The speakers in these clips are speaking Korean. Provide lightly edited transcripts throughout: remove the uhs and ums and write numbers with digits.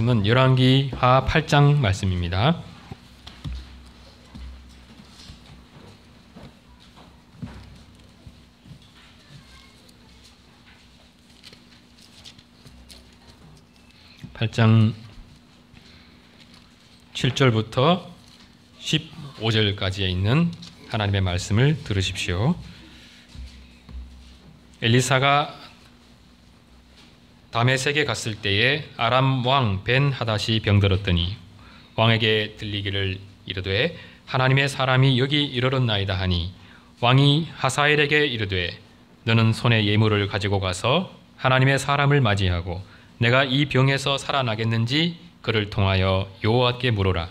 말씀은 열왕기하 8장 말씀입니다. (8장) 7절부터 15절까지에 있는 하나님의 말씀을 들으십시오. 엘리사가 다메섹에 갔을 때에 아람 왕 벤 하닷이 병들었더니 왕에게 들리기를 이르되 하나님의 사람이 여기 이르렀나이다 하니 왕이 하사엘에게 이르되 너는 손에 예물을 가지고 가서 하나님의 사람을 맞이하고 내가 이 병에서 살아나겠는지 그를 통하여 여호와께 물으라.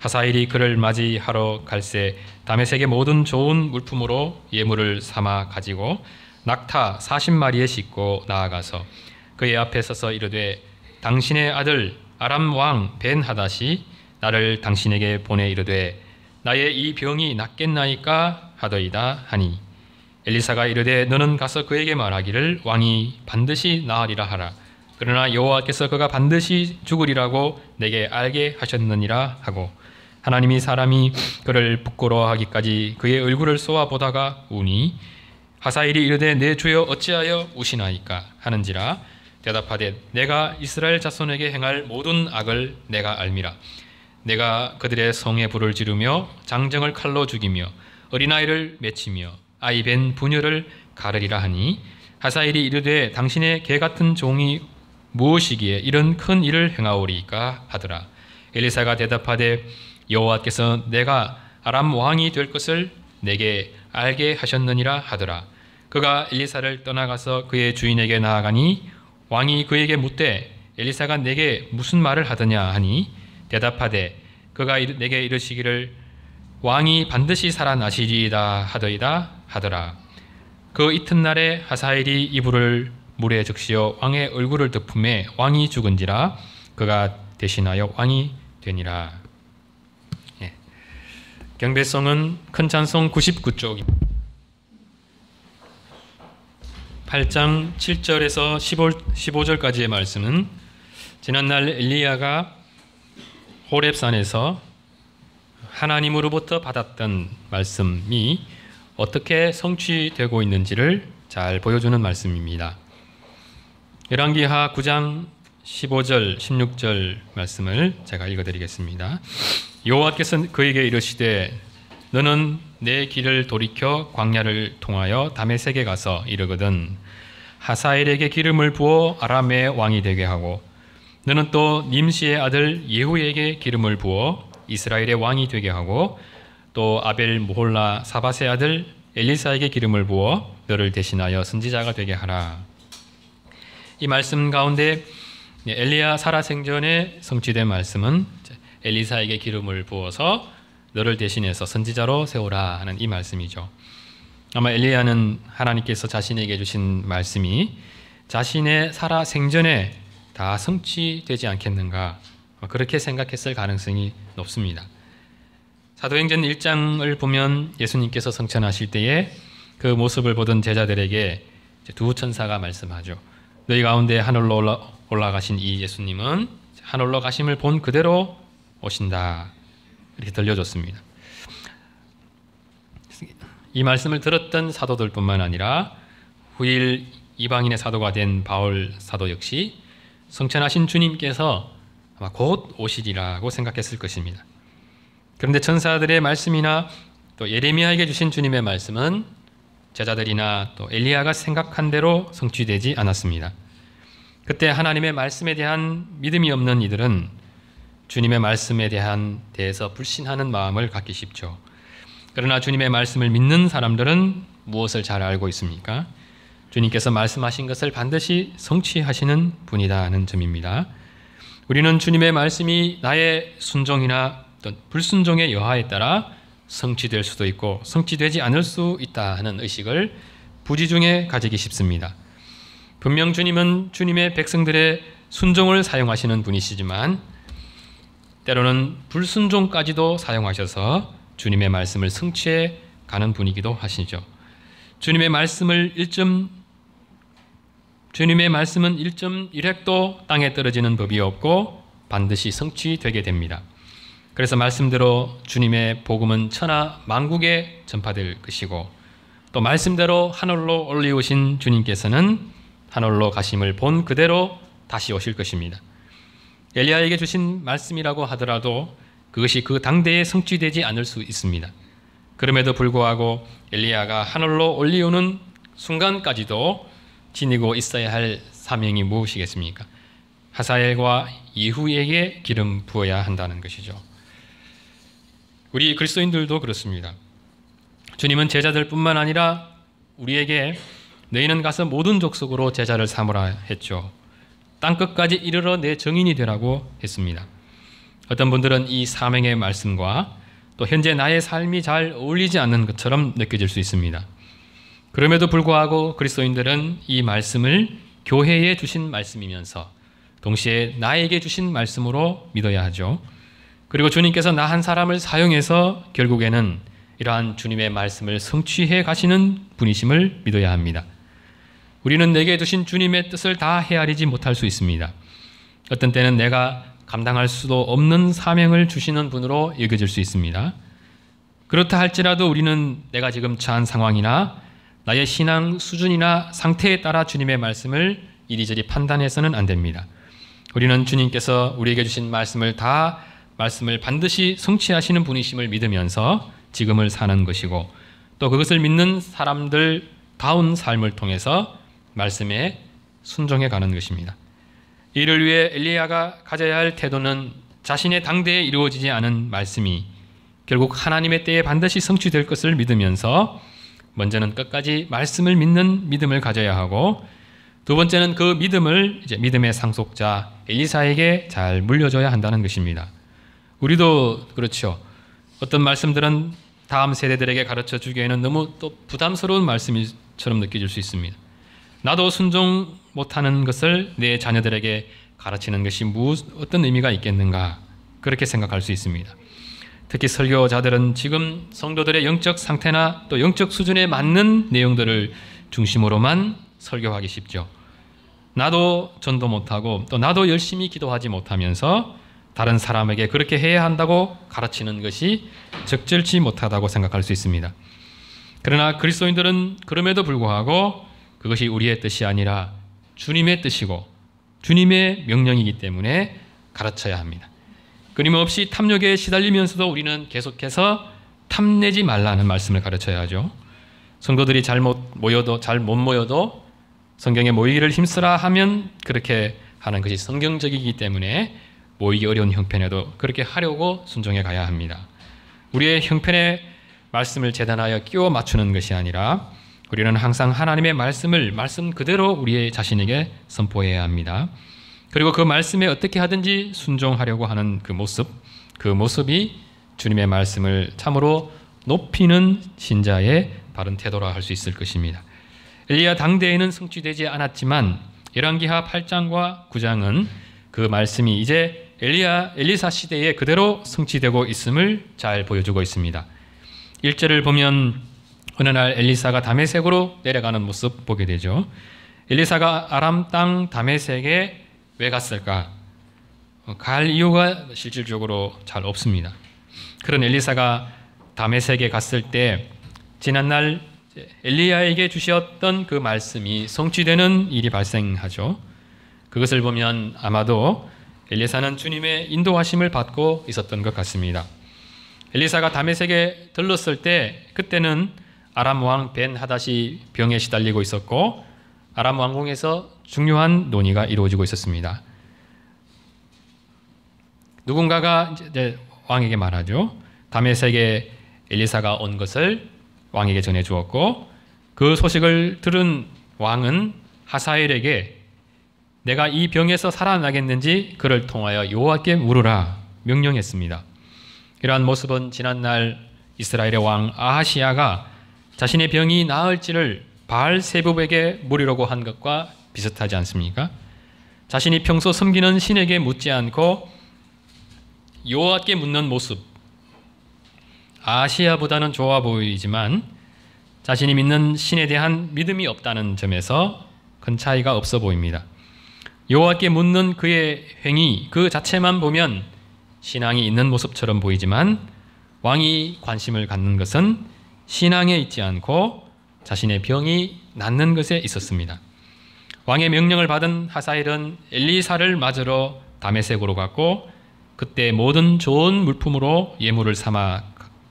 하사엘이 그를 맞이하러 갈새 다메섹의 모든 좋은 물품으로 예물을 삼아 가지고 낙타 40마리에 싣고 나아가서 그의 앞에 서서 이르되 당신의 아들 아람 왕 벤 하닷이 나를 당신에게 보내 이르되 나의 이 병이 낫겠나이까 하더이다 하니 엘리사가 이르되 너는 가서 그에게 말하기를 왕이 반드시 나으리라 하라. 그러나 여호와께서 그가 반드시 죽으리라고 내게 알게 하셨느니라 하고 하나님이 사람이 그를 부끄러워하기까지 그의 얼굴을 쏘아보다가 우니 하사엘이 이르되 내 주여 어찌하여 우시나이까 하는지라 대답하되 내가 이스라엘 자손에게 행할 모든 악을 내가 알미라. 내가 그들의 성에 불을 지르며 장정을 칼로 죽이며 어린아이를 맺히며 아이 벤 부녀를 가르리라 하니 하사엘이 이르되 당신의 개 같은 종이 무엇이기에 이런 큰 일을 행하오리까 하더라. 엘리사가 대답하되 여호와께서 내가 아람 왕이 될 것을 내게 알게 하셨느니라 하더라. 그가 엘리사를 떠나가서 그의 주인에게 나아가니 왕이 그에게 묻되 엘리사가 내게 무슨 말을 하더냐 하니 대답하되 그가 내게 이르시기를 왕이 반드시 살아나시리이다 하더이다 하더라. 그 이튿날에 하사엘이 이불을 물에 적시어 왕의 얼굴을 덮음에 왕이 죽은지라 그가 대신하여 왕이 되니라. 경배송은 큰 찬송 99쪽입니다. 8장 7절에서 15절까지의 말씀은 지난날 엘리야가 호렙산에서 하나님으로부터 받았던 말씀이 어떻게 성취되고 있는지를 잘 보여주는 말씀입니다. 열왕기하 9장 15절 16절 말씀을 제가 읽어드리겠습니다. 여호와께서 그에게 이르시되 너는 내 길을 돌이켜 광야를 통하여 다메섹에 가서 이르거든 하사엘에게 기름을 부어 아람의 왕이 되게 하고 너는 또 님시의 아들 예후에게 기름을 부어 이스라엘의 왕이 되게 하고 또 아벨 모홀라 사밧의 아들 엘리사에게 기름을 부어 너를 대신하여 선지자가 되게 하라. 이 말씀 가운데 엘리야 살아생전에 성취된 말씀은 엘리사에게 기름을 부어서 너를 대신해서 선지자로 세우라 하는 이 말씀이죠. 아마 엘리야는 하나님께서 자신에게 주신 말씀이 자신의 살아생전에 다 성취되지 않겠는가 그렇게 생각했을 가능성이 높습니다. 사도행전 1장을 보면 예수님께서 성천하실 때에 그 모습을 보던 제자들에게 두 천사가 말씀하죠. 너희 가운데 하늘로 올라가신 이 예수님은 하늘로 가심을 본 그대로 오신다. 이렇게 들려줬습니다. 이 말씀을 들었던 사도들뿐만 아니라 후일 이방인의 사도가 된 바울 사도 역시 성천하신 주님께서 아마 곧 오시리라고 생각했을 것입니다. 그런데 천사들의 말씀이나 또 예레미야에게 주신 주님의 말씀은 제자들이나 또 엘리야가 생각한 대로 성취되지 않았습니다. 그때 하나님의 말씀에 대한 믿음이 없는 이들은 주님의 말씀에 대해서 불신하는 마음을 갖기 쉽죠. 그러나 주님의 말씀을 믿는 사람들은 무엇을 잘 알고 있습니까? 주님께서 말씀하신 것을 반드시 성취하시는 분이다 하는 점입니다. 우리는 주님의 말씀이 나의 순종이나 어떤 불순종의 여하에 따라 성취될 수도 있고 성취되지 않을 수 있다 하는 의식을 부지중에 가지기 쉽습니다. 분명 주님은 주님의 백성들의 순종을 사용하시는 분이시지만 때로는 불순종까지도 사용하셔서 주님의 말씀을 성취해 가는 분이기도 하시죠. 주님의 말씀은 1.1획도 땅에 떨어지는 법이 없고 반드시 성취되게 됩니다. 그래서 말씀대로 주님의 복음은 천하 만국에 전파될 것이고, 또 말씀대로 하늘로 올리우신 주님께서는 하늘로 가심을 본 그대로 다시 오실 것입니다. 엘리야에게 주신 말씀이라고 하더라도 그것이 그 당대에 성취되지 않을 수 있습니다. 그럼에도 불구하고 엘리야가 하늘로 올리우는 순간까지도 지니고 있어야 할 사명이 무엇이겠습니까? 하사엘과 예후에게 기름 부어야 한다는 것이죠. 우리 그리스도인들도 그렇습니다. 주님은 제자들뿐만 아니라 우리에게 너희는 가서 모든 족속으로 제자를 삼으라 했죠. 땅끝까지 이르러 내 증인이 되라고 했습니다. 어떤 분들은 이 사명의 말씀과 또 현재 나의 삶이 잘 어울리지 않는 것처럼 느껴질 수 있습니다. 그럼에도 불구하고 그리스도인들은 이 말씀을 교회에 주신 말씀이면서 동시에 나에게 주신 말씀으로 믿어야 하죠. 그리고 주님께서 나 한 사람을 사용해서 결국에는 이러한 주님의 말씀을 성취해 가시는 분이심을 믿어야 합니다. 우리는 내게 주신 주님의 뜻을 다 헤아리지 못할 수 있습니다. 어떤 때는 내가 감당할 수도 없는 사명을 주시는 분으로 여겨질 수 있습니다. 그렇다 할지라도 우리는 내가 지금 처한 상황이나 나의 신앙 수준이나 상태에 따라 주님의 말씀을 이리저리 판단해서는 안 됩니다. 우리는 주님께서 우리에게 주신 말씀을 반드시 성취하시는 분이심을 믿으면서 지금을 사는 것이고, 또 그것을 믿는 사람들다운 삶을 통해서 말씀에 순종해 가는 것입니다. 이를 위해 엘리야가 가져야 할 태도는 자신의 당대에 이루어지지 않은 말씀이 결국 하나님의 때에 반드시 성취될 것을 믿으면서 먼저는 끝까지 말씀을 믿는 믿음을 가져야 하고, 두 번째는 그 믿음을 믿음의 상속자 엘리사에게 잘 물려줘야 한다는 것입니다. 우리도 그렇죠. 어떤 말씀들은 다음 세대들에게 가르쳐 주기에는 너무 또 부담스러운 말씀처럼 느껴질 수 있습니다. 나도 순종 못하는 것을 내 자녀들에게 가르치는 것이 어떤 의미가 있겠는가, 그렇게 생각할 수 있습니다. 특히 설교자들은 지금 성도들의 영적 상태나 또 영적 수준에 맞는 내용들을 중심으로만 설교하기 쉽죠. 나도 전도 못하고 또 나도 열심히 기도하지 못하면서 다른 사람에게 그렇게 해야 한다고 가르치는 것이 적절치 못하다고 생각할 수 있습니다. 그러나 그리스도인들은 그럼에도 불구하고 그것이 우리의 뜻이 아니라 주님의 뜻이고 주님의 명령이기 때문에 가르쳐야 합니다. 끊임없이 탐욕에 시달리면서도 우리는 계속해서 탐내지 말라는 말씀을 가르쳐야 하죠. 성도들이 잘 못 모여도 성경에 모이기를 힘쓰라 하면 그렇게 하는 것이 성경적이기 때문에 모이기 어려운 형편에도 그렇게 하려고 순종해 가야 합니다. 우리의 형편에 말씀을 재단하여 끼워 맞추는 것이 아니라 우리는 항상 하나님의 말씀 그대로 우리의 자신에게 선포해야 합니다. 그리고 그 말씀에 어떻게 하든지 순종하려고 하는 그 모습이 주님의 말씀을 참으로 높이는 신자의 바른 태도라 할 수 있을 것입니다. 엘리야 당대에는 성취되지 않았지만 열왕기하 8장과 9장은 그 말씀이 이제 엘리사 시대에 그대로 성취되고 있음을 잘 보여주고 있습니다. 1절을 보면 어느 날 엘리사가 다메섹으로 내려가는 모습 보게 되죠. 엘리사가 아람 땅 다메섹에 왜 갔을까? 갈 이유가 실질적으로 잘 없습니다. 그런 엘리사가 다메섹에 갔을 때 지난날 엘리야에게 주셨던 그 말씀이 성취되는 일이 발생하죠. 그것을 보면 아마도 엘리사는 주님의 인도하심을 받고 있었던 것 같습니다. 엘리사가 다메섹에 들렀을 때 그때는 아람 왕 벤 하닷이 병에 시달리고 있었고 아람 왕궁에서 중요한 논의가 이루어지고 있었습니다. 누군가가 이제 왕에게 말하죠. 다메섹에 엘리사가 온 것을 왕에게 전해 주었고 그 소식을 들은 왕은 하사엘에게 내가 이 병에서 살아나겠는지 그를 통하여 여호와께 물으라 명령했습니다. 이러한 모습은 지난날 이스라엘의 왕 아하시야가 자신의 병이 나을지를 바알세붑에게 물으려고 한 것과 비슷하지 않습니까? 자신이 평소 섬기는 신에게 묻지 않고 여호와께 묻는 모습, 아하시야보다는 좋아 보이지만 자신이 믿는 신에 대한 믿음이 없다는 점에서 큰 차이가 없어 보입니다. 여호와께 묻는 그의 행위 그 자체만 보면 신앙이 있는 모습처럼 보이지만 왕이 관심을 갖는 것은 신앙에 있지 않고 자신의 병이 낫는 것에 있었습니다. 왕의 명령을 받은 하사엘은 엘리사를 맞으러 다메섹으로 갔고 그때 모든 좋은 물품으로 예물을 삼아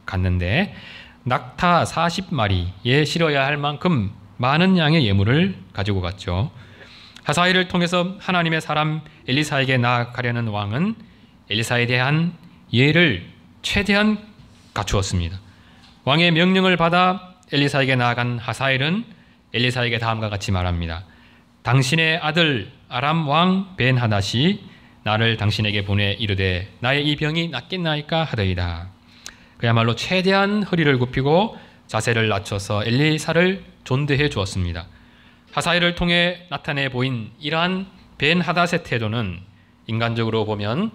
갔는데 낙타 40마리에 실어야 할 만큼 많은 양의 예물을 가지고 갔죠. 하사엘을 통해서 하나님의 사람 엘리사에게 나아가려는 왕은 엘리사에 대한 예를 최대한 갖추었습니다. 왕의 명령을 받아 엘리사에게 나아간 하사엘은 엘리사에게 다음과 같이 말합니다. 당신의 아들 아람 왕 벤하닷이 나를 당신에게 보내 이르되 나의 이 병이 낫겠나이까 하더이다. 그야말로 최대한 허리를 굽히고 자세를 낮춰서 엘리사를 존대해 주었습니다. 하사엘을 통해 나타내 보인 이러한 벤하닷의 태도는 인간적으로 보면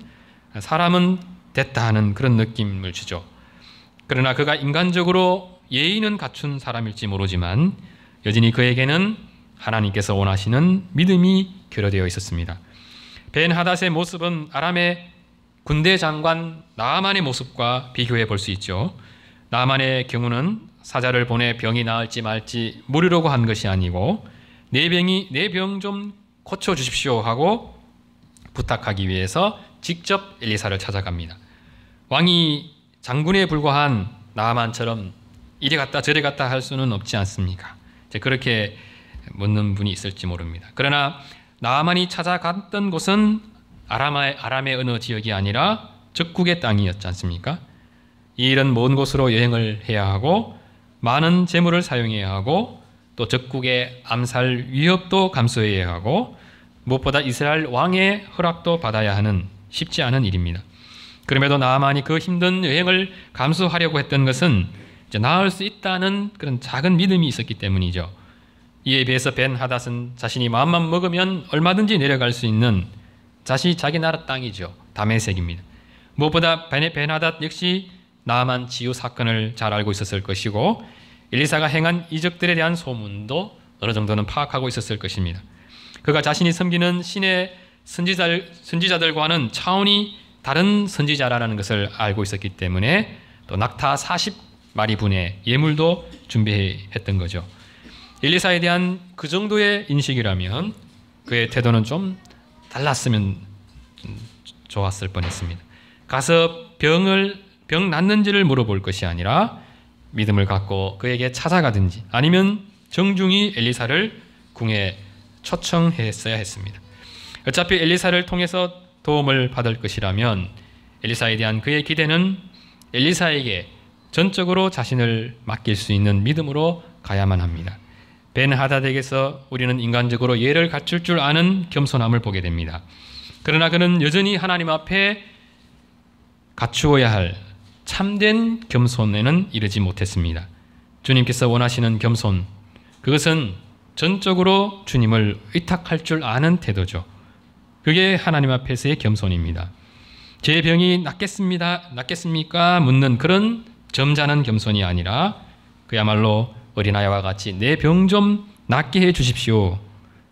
사람은 됐다 하는 그런 느낌을 주죠. 그러나 그가 인간적으로 예의는 갖춘 사람일지 모르지만 여전히 그에게는 하나님께서 원하시는 믿음이 결여되어 있었습니다. 벤하닷의 모습은 아람의 군대 장관 나아만의 모습과 비교해 볼 수 있죠. 나아만의 경우는 사자를 보내 병이 나을지 말지 물으려고 한 것이 아니고 내 병 좀 고쳐 주십시오 하고 부탁하기 위해서 직접 엘리사를 찾아갑니다. 왕이 장군에 불과한 나아만처럼 이리 갔다 저리 갔다 할 수는 없지 않습니까? 그렇게 묻는 분이 있을지 모릅니다. 그러나 나아만이 찾아갔던 곳은 아람의 어느 지역이 아니라 적국의 땅이었지 않습니까? 이 일은 먼 곳으로 여행을 해야 하고 많은 재물을 사용해야 하고 또 적국의 암살 위협도 감수해야 하고 무엇보다 이스라엘 왕의 허락도 받아야 하는 쉽지 않은 일입니다. 그럼에도 나아만이 그 힘든 여행을 감수하려고 했던 것은 이제 나을 수 있다는 그런 작은 믿음이 있었기 때문이죠. 이에 비해서 벤하닷은 자신이 마음만 먹으면 얼마든지 내려갈 수 있는 자기 나라 땅이죠. 다메섹입니다. 무엇보다 벤하닷 역시 나아만 치유 사건을 잘 알고 있었을 것이고 엘리사가 행한 이적들에 대한 소문도 어느 정도는 파악하고 있었을 것입니다. 그가 자신이 섬기는 신의 선지자들과는 차원이 다른 선지자라는 것을 알고 있었기 때문에 또 낙타 40마리 분의 예물도 준비했던 거죠. 엘리사에 대한 그 정도의 인식이라면 그의 태도는 좀 달랐으면 좋았을 뻔했습니다. 가서 병 낫는지를 물어볼 것이 아니라 믿음을 갖고 그에게 찾아가든지 아니면 정중히 엘리사를 궁에 초청했어야 했습니다. 어차피 엘리사를 통해서 도움을 받을 것이라면 엘리사에 대한 그의 기대는 엘리사에게 전적으로 자신을 맡길 수 있는 믿음으로 가야만 합니다. 벤하닷에게서 우리는 인간적으로 예를 갖출 줄 아는 겸손함을 보게 됩니다. 그러나 그는 여전히 하나님 앞에 갖추어야 할 참된 겸손에는 이르지 못했습니다. 주님께서 원하시는 겸손, 그것은 전적으로 주님을 의탁할 줄 아는 태도죠. 그게 하나님 앞에서의 겸손입니다. 제 병이 낫겠습니까? 묻는 그런 점잖은 겸손이 아니라 그야말로 어린아이와 같이 내 병 좀 낫게 해 주십시오.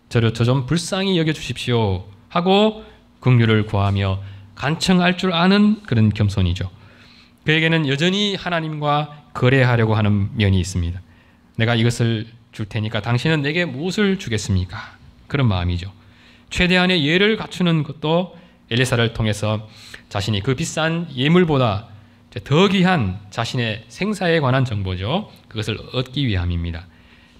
저 좀 불쌍히 여겨 주십시오. 하고 긍휼을 구하며 간청할 줄 아는 그런 겸손이죠. 그에게는 여전히 하나님과 거래하려고 하는 면이 있습니다. 내가 이것을 줄 테니까 당신은 내게 무엇을 주겠습니까? 그런 마음이죠. 최대한의 예를 갖추는 것도 엘리사를 통해서 자신이 그 비싼 예물보다 더 귀한 자신의 생사에 관한 정보죠. 그것을 얻기 위함입니다.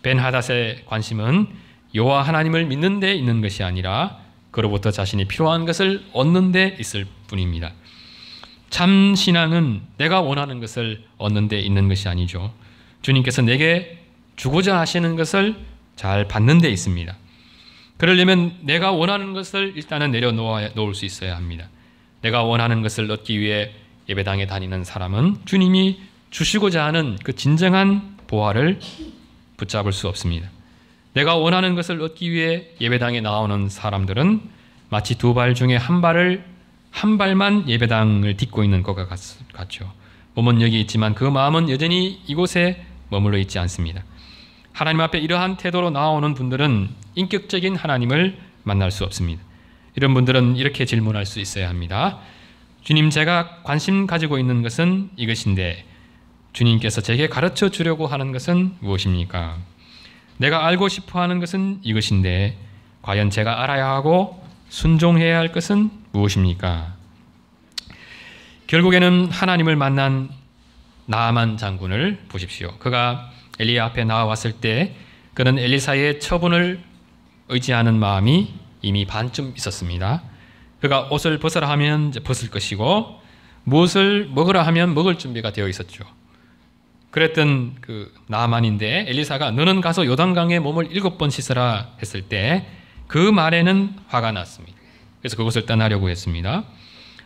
벤하닷의 관심은 여호와 하나님을 믿는 데 있는 것이 아니라 그로부터 자신이 필요한 것을 얻는 데 있을 뿐입니다. 참 신앙은 내가 원하는 것을 얻는 데 있는 것이 아니죠. 주님께서 내게 주고자 하시는 것을 잘 받는 데 있습니다. 그러려면 내가 원하는 것을 일단은 내려놓을 수 있어야 합니다. 내가 원하는 것을 얻기 위해 예배당에 다니는 사람은 주님이 주시고자 하는 그 진정한 보화를 붙잡을 수 없습니다. 내가 원하는 것을 얻기 위해 예배당에 나오는 사람들은 마치 두 발 중에 한 발만 예배당을 딛고 있는 것과 같죠. 몸은 여기 있지만 그 마음은 여전히 이곳에 머물러 있지 않습니다. 하나님 앞에 이러한 태도로 나오는 분들은 인격적인 하나님을 만날 수 없습니다. 이런 분들은 이렇게 질문할 수 있어야 합니다. 주님, 제가 관심 가지고 있는 것은 이것인데 주님께서 제게 가르쳐 주려고 하는 것은 무엇입니까? 내가 알고 싶어 하는 것은 이것인데 과연 제가 알아야 하고 순종해야 할 것은 무엇입니까? 결국에는 하나님을 만난 나아만 장군을 보십시오. 그가 엘리야 앞에 나와왔을 때 그는 엘리사의 처분을 의지하는 마음이 이미 반쯤 있었습니다. 그가 옷을 벗으라 하면 벗을 것이고 무엇을 먹으라 하면 먹을 준비가 되어 있었죠. 그랬던 그 나아만인데 엘리사가 너는 가서 요단강에 몸을 7번 씻으라 했을 때 그 말에는 화가 났습니다. 그래서 그곳을 떠나려고 했습니다.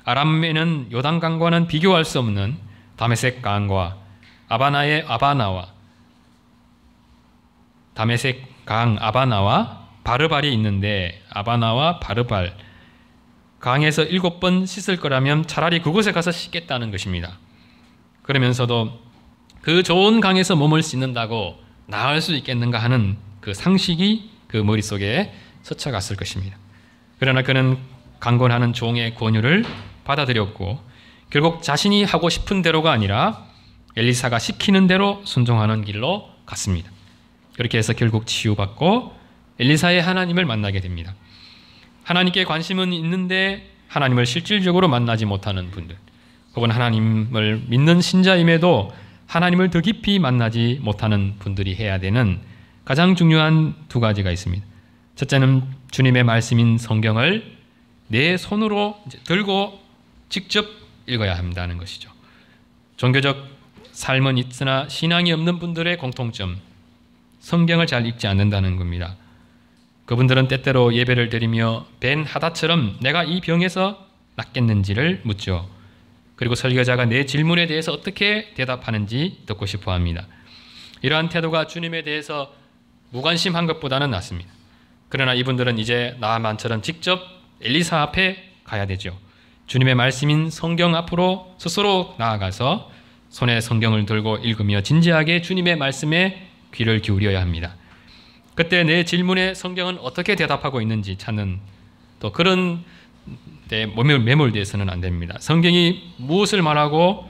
아람에는 요단강과는 비교할 수 없는 다메섹 강과 아바나의 아바나와 다메섹 강 아바나와 바르발이 있는데 아바나와 바르발 강에서 7번 씻을 거라면 차라리 그곳에 가서 씻겠다는 것입니다. 그러면서도 그 좋은 강에서 몸을 씻는다고 나을 수 있겠는가 하는 그 상식이 그 머릿속에 스쳐갔을 것입니다. 그러나 그는 강권하는 종의 권유를 받아들였고 결국 자신이 하고 싶은 대로가 아니라 엘리사가 시키는 대로 순종하는 길로 갔습니다. 그렇게 해서 결국 치유받고 엘리사의 하나님을 만나게 됩니다. 하나님께 관심은 있는데 하나님을 실질적으로 만나지 못하는 분들, 혹은 하나님을 믿는 신자임에도 하나님을 더 깊이 만나지 못하는 분들이 해야 되는 가장 중요한 두 가지가 있습니다. 첫째는 주님의 말씀인 성경을 내 손으로 들고 직접 읽어야 한다는 것이죠. 종교적 삶은 있으나 신앙이 없는 분들의 공통점, 성경을 잘 읽지 않는다는 겁니다. 그분들은 때때로 예배를 드리며 벤 하다처럼 내가 이 병에서 낫겠는지를 묻죠. 그리고 설교자가 내 질문에 대해서 어떻게 대답하는지 듣고 싶어 합니다. 이러한 태도가 주님에 대해서 무관심한 것보다는 낫습니다. 그러나 이분들은 이제 나아만처럼 직접 엘리사 앞에 가야 되죠. 주님의 말씀인 성경 앞으로 스스로 나아가서 손에 성경을 들고 읽으며 진지하게 주님의 말씀에 귀를 기울여야 합니다. 그때 내 질문에 성경은 어떻게 대답하고 있는지 찾는 또 그런 데 매몰돼서는 안 됩니다. 성경이 무엇을 말하고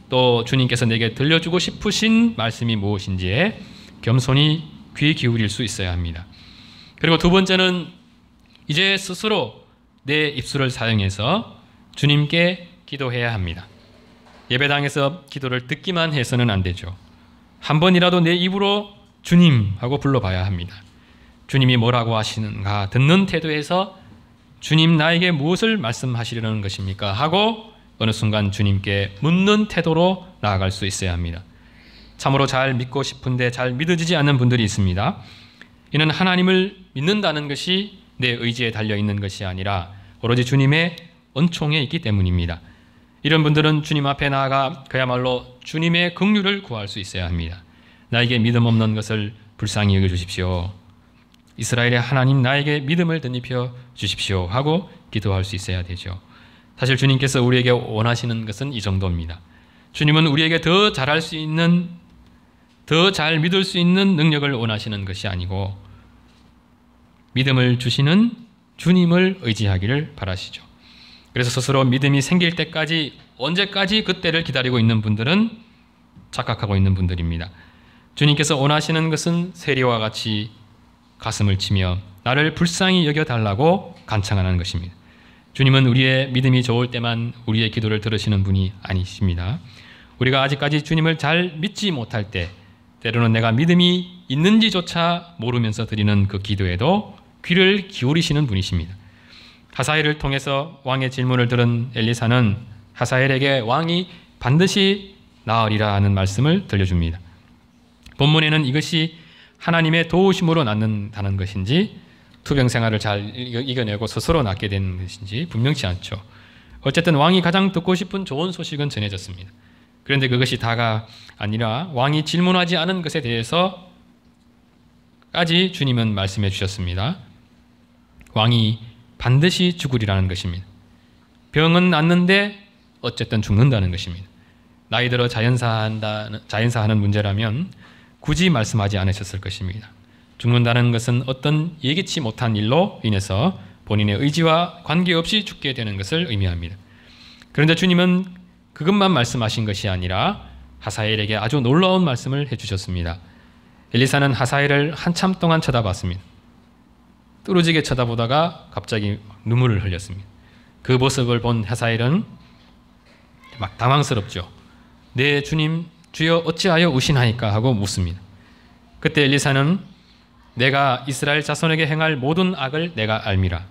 또 주님께서 내게 들려주고 싶으신 말씀이 무엇인지에 겸손히 귀 기울일 수 있어야 합니다. 그리고 두 번째는 이제 스스로 내 입술을 사용해서 주님께 기도해야 합니다. 예배당에서 기도를 듣기만 해서는 안 되죠. 한 번이라도 내 입으로 주님 하고 불러봐야 합니다. 주님이 뭐라고 하시는가 듣는 태도에서 주님 나에게 무엇을 말씀하시려는 것입니까? 하고 어느 순간 주님께 묻는 태도로 나아갈 수 있어야 합니다. 참으로 잘 믿고 싶은데 잘 믿어지지 않는 분들이 있습니다. 이는 하나님을 믿는다는 것이 내 의지에 달려있는 것이 아니라 오로지 주님의 은총에 있기 때문입니다. 이런 분들은 주님 앞에 나아가 그야말로 주님의 긍휼을 구할 수 있어야 합니다. 나에게 믿음 없는 것을 불쌍히 여겨주십시오. 이스라엘의 하나님 나에게 믿음을 덧입혀 주십시오 하고 기도할 수 있어야 되죠. 사실 주님께서 우리에게 원하시는 것은 이 정도입니다. 주님은 우리에게 더 잘할 수 있는, 더 잘 믿을 수 있는 능력을 원하시는 것이 아니고 믿음을 주시는 주님을 의지하기를 바라시죠. 그래서 스스로 믿음이 생길 때까지 언제까지 그때를 기다리고 있는 분들은 착각하고 있는 분들입니다. 주님께서 원하시는 것은 세리와 같이 가슴을 치며 나를 불쌍히 여겨달라고 간청하는 것입니다. 주님은 우리의 믿음이 좋을 때만 우리의 기도를 들으시는 분이 아니십니다. 우리가 아직까지 주님을 잘 믿지 못할 때 때로는 내가 믿음이 있는지조차 모르면서 드리는 그 기도에도 귀를 기울이시는 분이십니다. 하사엘을 통해서 왕의 질문을 들은 엘리사는 하사엘에게 왕이 반드시 나으리라 하는 말씀을 들려줍니다. 본문에는 이것이 하나님의 도우심으로 낫는다는 것인지 투병 생활을 잘 이겨내고 스스로 낫게 되는 것인지 분명치 않죠. 어쨌든 왕이 가장 듣고 싶은 좋은 소식은 전해졌습니다. 그런데 그것이 다가 아니라 왕이 질문하지 않은 것에 대해서까지 주님은 말씀해 주셨습니다. 왕이 반드시 죽으리라는 것입니다. 병은 낫는데 어쨌든 죽는다는 것입니다. 나이 들어 자연사하는 문제라면 굳이 말씀하지 않으셨을 것입니다. 죽는다는 것은 어떤 예기치 못한 일로 인해서 본인의 의지와 관계없이 죽게 되는 것을 의미합니다. 그런데 주님은 그것만 말씀하신 것이 아니라 하사엘에게 아주 놀라운 말씀을 해주셨습니다. 엘리사는 하사엘을 한참 동안 쳐다봤습니다. 뚫어지게 쳐다보다가 갑자기 눈물을 흘렸습니다. 그 모습을 본 하사엘은 막 당황스럽죠. 내 주님 주여 어찌하여 우시나이까 하고 묻습니다. 그때 엘리사는 내가 이스라엘 자손에게 행할 모든 악을 내가 알미라.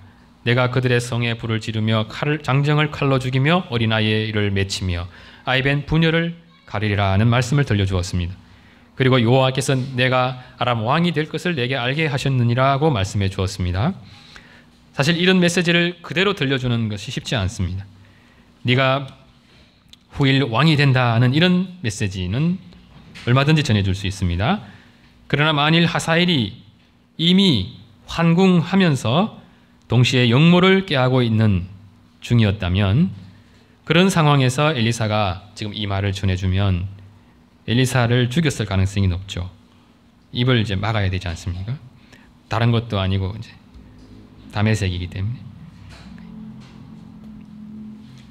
내가 그들의 성에 불을 지르며 장정을 칼로 죽이며 어린아이를 맺히며 아이벤 부녀를 가리리라 하는 말씀을 들려주었습니다. 그리고 여호와께서 내가 아람 왕이 될 것을 내게 알게 하셨느니라고 말씀해 주었습니다. 사실 이런 메시지를 그대로 들려주는 것이 쉽지 않습니다. 네가 후일 왕이 된다 하는 이런 메시지는 얼마든지 전해줄 수 있습니다. 그러나 만일 하사엘이 이미 환궁하면서 동시에 영모를 꾀하고 있는 중이었다면 그런 상황에서 엘리사가 지금 이 말을 전해주면 엘리사를 죽였을 가능성이 높죠. 입을 이제 막아야 되지 않습니까? 다른 것도 아니고 이제 다메섹이기 때문에.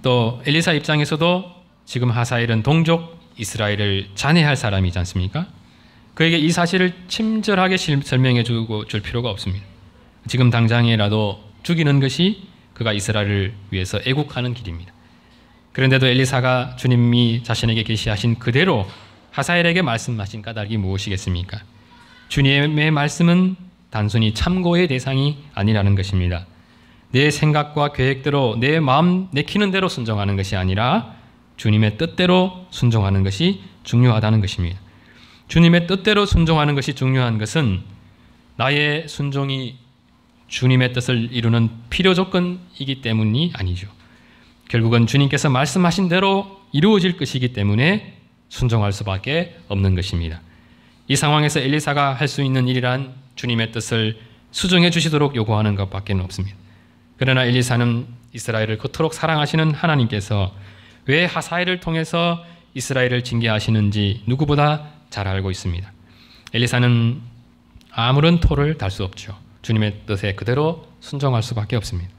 또 엘리사 입장에서도 지금 하사엘은 동족 이스라엘을 잔해할 사람이지 않습니까? 그에게 이 사실을 친절하게 설명해 주고 줄 필요가 없습니다. 지금 당장이라도 죽이는 것이 그가 이스라엘을 위해서 애국하는 길입니다. 그런데도 엘리사가 주님이 자신에게 계시하신 그대로 하사엘에게 말씀하신 까닭이 무엇이겠습니까? 주님의 말씀은 단순히 참고의 대상이 아니라는 것입니다. 내 생각과 계획대로 내 마음 내키는 대로 순종하는 것이 아니라 주님의 뜻대로 순종하는 것이 중요하다는 것입니다. 주님의 뜻대로 순종하는 것이 중요한 것은 나의 순종이 주님의 뜻을 이루는 필요 조건이기 때문이 아니죠. 결국은 주님께서 말씀하신 대로 이루어질 것이기 때문에 순종할 수밖에 없는 것입니다. 이 상황에서 엘리사가 할 수 있는 일이란 주님의 뜻을 수정해 주시도록 요구하는 것밖에 없습니다. 그러나 엘리사는 이스라엘을 그토록 사랑하시는 하나님께서 왜 하사엘을 통해서 이스라엘을 징계하시는지 누구보다 잘 알고 있습니다. 엘리사는 아무런 토를 달 수 없죠. 주님의 뜻에 그대로 순종할 수밖에 없습니다.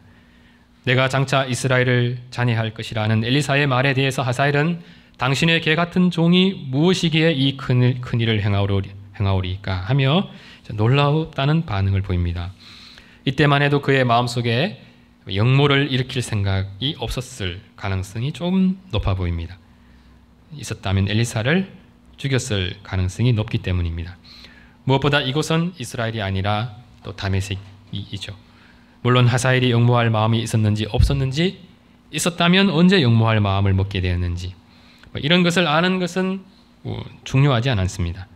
내가 장차 이스라엘을 잔해할 것이라는 엘리사의 말에 대해서 하사엘은 당신의 개 같은 종이 무엇이기에 이 큰 일을 행하오리까 하며 놀라웠다는 반응을 보입니다. 이때만 해도 그의 마음속에 역모를 일으킬 생각이 없었을 가능성이 좀 높아 보입니다. 있었다면 엘리사를 죽였을 가능성이 높기 때문입니다. 무엇보다 이곳은 이스라엘이 아니라 또 다메섹이죠. 물론 하사엘이 역모할 마음이 있었는지 없었는지, 있었다면 언제 역모할 마음을 먹게 되었는지, 이런 것을 아는 것은 중요하지 않습니다.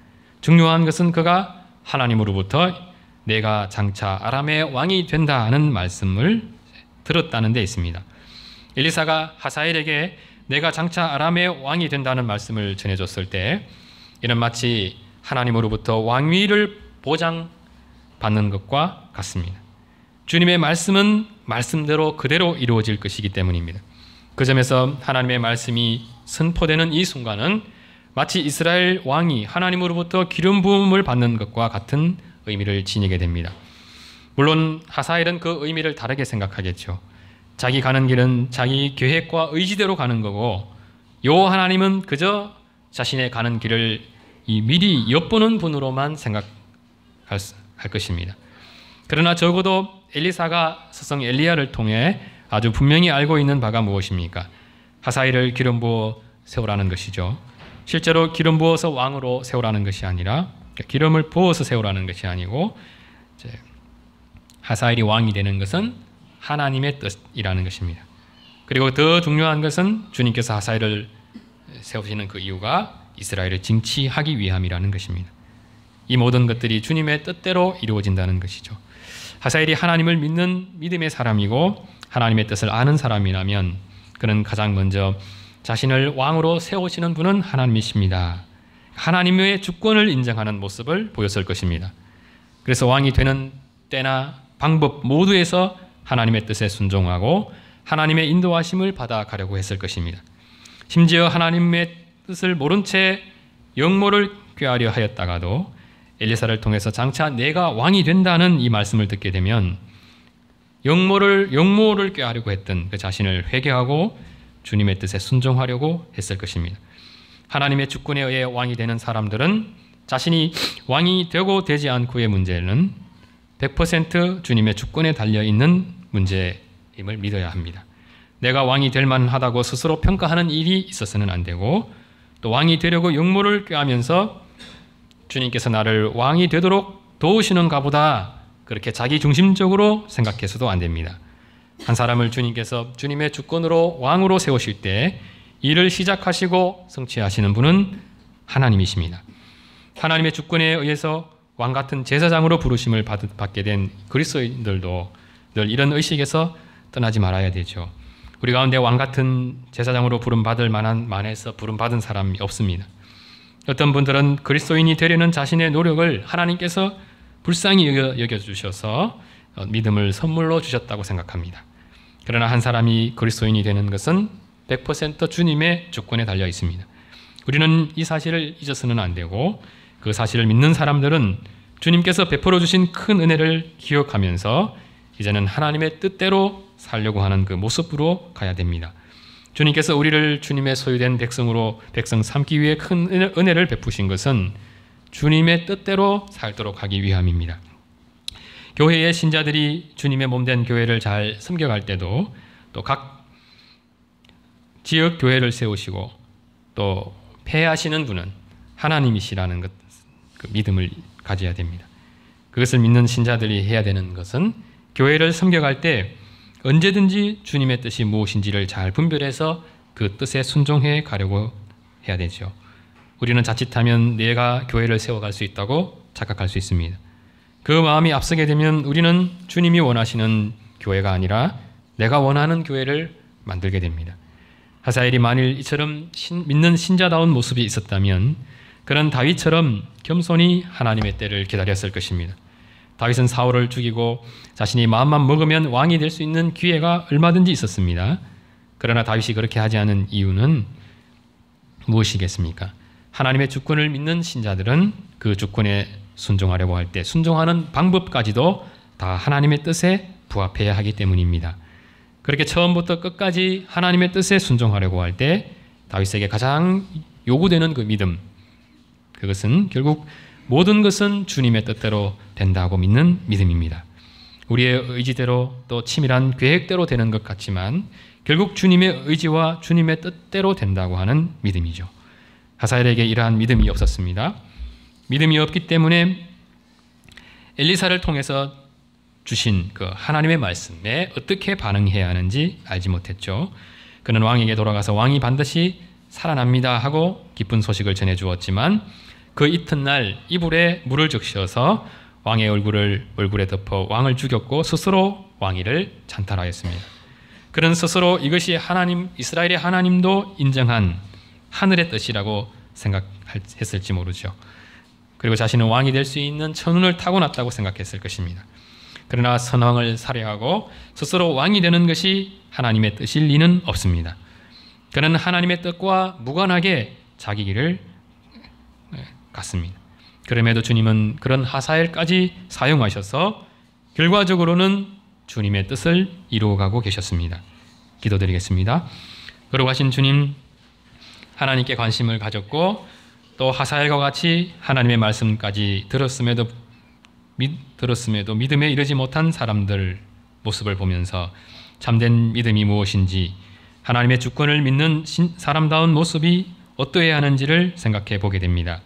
중요한 것은 그가 하나님으로부터 내가 장차 아람의 왕이 된다 하는 말씀을 들었다는 데 있습니다. 엘리사가 하사엘에게 내가 장차 아람의 왕이 된다는 말씀을 전해줬을 때 이는 마치 하나님으로부터 왕위를 보장받는 것과 같습니다. 주님의 말씀은 말씀대로 그대로 이루어질 것이기 때문입니다. 그 점에서 하나님의 말씀이 선포되는 이 순간은 마치 이스라엘 왕이 하나님으로부터 기름 부음을 받는 것과 같은 의미를 지니게 됩니다. 물론 하사엘은 그 의미를 다르게 생각하겠죠. 자기 가는 길은 자기 계획과 의지대로 가는 거고 요 하나님은 그저 자신의 가는 길을 미리 엿보는 분으로만 생각할 것입니다. 그러나 적어도 엘리사가 스승 엘리야를 통해 아주 분명히 알고 있는 바가 무엇입니까? 하사엘을 기름 부어 세우라는 것이죠. 실제로 기름 부어서 왕으로 세우라는 것이 아니라 기름을 부어서 세우라는 것이 아니고 하사엘이 왕이 되는 것은 하나님의 뜻이라는 것입니다. 그리고 더 중요한 것은 주님께서 하사엘을 세우시는 그 이유가 이스라엘을 징치하기 위함이라는 것입니다. 이 모든 것들이 주님의 뜻대로 이루어진다는 것이죠. 하사엘이 하나님을 믿는 믿음의 사람이고 하나님의 뜻을 아는 사람이라면 그는 가장 먼저 자신을 왕으로 세우시는 분은 하나님이십니다. 하나님의 주권을 인정하는 모습을 보였을 것입니다. 그래서 왕이 되는 때나 방법 모두에서 하나님의 뜻에 순종하고 하나님의 인도하심을 받아가려고 했을 것입니다. 심지어 하나님의 뜻을 모른 채 역모를 꾀하려 하였다가도 엘리사를 통해서 장차 내가 왕이 된다는 이 말씀을 듣게 되면 영모를 꾀하려고 했던 그 자신을 회개하고 주님의 뜻에 순종하려고 했을 것입니다. 하나님의 주권에 의해 왕이 되는 사람들은 자신이 왕이 되고 되지 않고의 문제는 100% 주님의 주권에 달려있는 문제임을 믿어야 합니다. 내가 왕이 될 만하다고 스스로 평가하는 일이 있어서는 안 되고, 또 왕이 되려고 영모를 꾀하면서 주님께서 나를 왕이 되도록 도우시는가 보다 그렇게 자기중심적으로 생각해서도 안 됩니다. 한 사람을 주님께서 주님의 주권으로 왕으로 세우실 때 일을 시작하시고 성취하시는 분은 하나님이십니다. 하나님의 주권에 의해서 왕 같은 제사장으로 부르심을 받게 된 그리스도인들도 늘 이런 의식에서 떠나지 말아야 되죠. 우리 가운데 왕 같은 제사장으로 부름받을 만해서 부름받은 사람이 없습니다. 어떤 분들은 그리스도인이 되려는 자신의 노력을 하나님께서 불쌍히 여겨주셔서 믿음을 선물로 주셨다고 생각합니다. 그러나 한 사람이 그리스도인이 되는 것은 100% 주님의 주권에 달려 있습니다. 우리는 이 사실을 잊어서는 안 되고, 그 사실을 믿는 사람들은 주님께서 베풀어 주신 큰 은혜를 기억하면서 이제는 하나님의 뜻대로 살려고 하는 그 모습으로 가야 됩니다. 주님께서 우리를 주님의 소유된 백성 삼기 위해 큰 은혜를 베푸신 것은 주님의 뜻대로 살도록 하기 위함입니다. 교회의 신자들이 주님의 몸된 교회를 잘 섬겨갈 때도 또 각 지역 교회를 세우시고 또 폐하시는 분은 하나님이시라는 그 믿음을 가져야 됩니다. 그것을 믿는 신자들이 해야 되는 것은 교회를 섬겨갈 때 언제든지 주님의 뜻이 무엇인지를 잘 분별해서 그 뜻에 순종해 가려고 해야 되죠. 우리는 자칫하면 내가 교회를 세워갈 수 있다고 착각할 수 있습니다. 그 마음이 앞서게 되면 우리는 주님이 원하시는 교회가 아니라 내가 원하는 교회를 만들게 됩니다. 하사엘이 만일 이처럼 믿는 신자다운 모습이 있었다면 그는 다윗처럼 겸손히 하나님의 때를 기다렸을 것입니다. 다윗은 사울을 죽이고 자신이 마음만 먹으면 왕이 될 수 있는 기회가 얼마든지 있었습니다. 그러나 다윗이 그렇게 하지 않은 이유는 무엇이겠습니까? 하나님의 주권을 믿는 신자들은 그 주권에 순종하려고 할 때 순종하는 방법까지도 다 하나님의 뜻에 부합해야 하기 때문입니다. 그렇게 처음부터 끝까지 하나님의 뜻에 순종하려고 할 때 다윗에게 가장 요구되는 그 믿음, 그것은 결국 모든 것은 주님의 뜻대로 된다고 믿는 믿음입니다. 우리의 의지대로 또 치밀한 계획대로 되는 것 같지만 결국 주님의 의지와 주님의 뜻대로 된다고 하는 믿음이죠. 하사엘에게 이러한 믿음이 없었습니다. 믿음이 없기 때문에 엘리사를 통해서 주신 그 하나님의 말씀에 어떻게 반응해야 하는지 알지 못했죠. 그는 왕에게 돌아가서 왕이 반드시 살아납니다 하고 기쁜 소식을 전해주었지만 그 이튿날 이불에 물을 적셔서 왕의 얼굴에 덮어 왕을 죽였고 스스로 왕위를 찬탈하였습니다. 그는 스스로 이것이 하나님, 이스라엘의 하나님도 인정한 하늘의 뜻이라고 생각했을지 모르죠. 그리고 자신은 왕이 될 수 있는 천운을 타고났다고 생각했을 것입니다. 그러나 선왕을 살해하고 스스로 왕이 되는 것이 하나님의 뜻일 리는 없습니다. 그는 하나님의 뜻과 무관하게 자기 길을 갔습니다. 그럼에도 주님은 그런 하사엘까지 사용하셔서 결과적으로는 주님의 뜻을 이루어가고 계셨습니다. 기도드리겠습니다. 거룩하신 주님, 하나님께 관심을 가졌고 또 하사엘과 같이 하나님의 말씀까지 들었음에도 믿음에 이르지 못한 사람들 모습을 보면서 참된 믿음이 무엇인지, 하나님의 주권을 믿는 사람다운 모습이 어떠해야 하는지를 생각해 보게 됩니다.